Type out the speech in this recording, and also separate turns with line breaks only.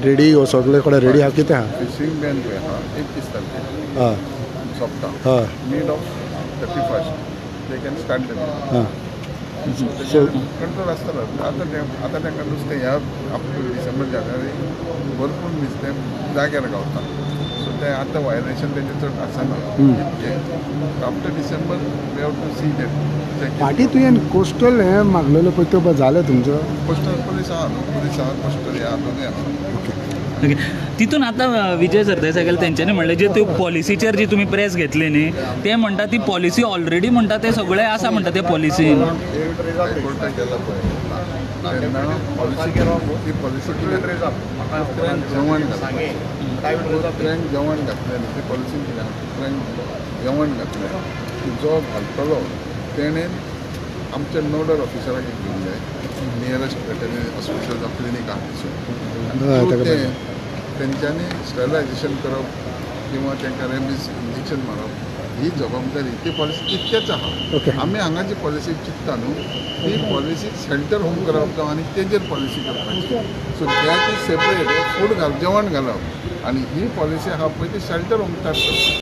ready हो सगळे कडेन रेडी आहा कितें आहा
फिशिंग बॅन पळय आहा 21 तारखेक
हय
सोंपता
हय
मीड of 31st they can start the
हय
कंट्रोल आसतलो आतां तांकां नुस्तें ह्या अप टू डिसेंबर जानेवारी भरपूर नुस्तें जाग्यार गावता सो ते आतां वायलेशन तेजें चड आसना इतकें after December we have to see that
फाटीं तुवें कोस्टल हें मागलेलो पळय तो जालें तुमचो
कोस्टल पुलीस आहा न्हू पुलीस आहा कोस्टल ह्या दोनूय आसा
ओके तितून आतां विजय सरदेसाय तेंच्यांनी म्हणलें जे त्यो पॉलिसीचेर जी तुमी प्रेस घेतली न्ही ते म्हणटा ती पॉलिसी ऑलरेडी म्हणटा ते सगळे आसा म्हणटा ते पॉलिसीन
कोर्टाक गेला पळय तेन्ना पॉलिसी ती पॉलिसी कुत्र्यांक जेवण घातलें कुत्र्यांक जेवण घातलें न्ही ती पॉलिसी कितें कुत्र्यांक जेवण घातलें जो घालतलो तेणें आमच्या नोडल ऑफिसराक घेवूंक जाय नियरस्ट वेटरनरी हॉस्पिटल जावं क्लिनीक आहा थंय तेंच्यांनी स्टॅरिलायझेशन करप किंवा तांकां रेबीज इंजेक्शन मारप ही जबाबदारी ती पॉलिसी तितकेच आहा आमी हांगा जी पॉलिसी चिंतता न्हू ती पॉलिसी सेंटर होम करप जावं आनी तेजेर पॉलिसी करपाची so that is separate food जेवण घालप आनी ही पॉलिसी आहा पळय ती शेल्टर होम करप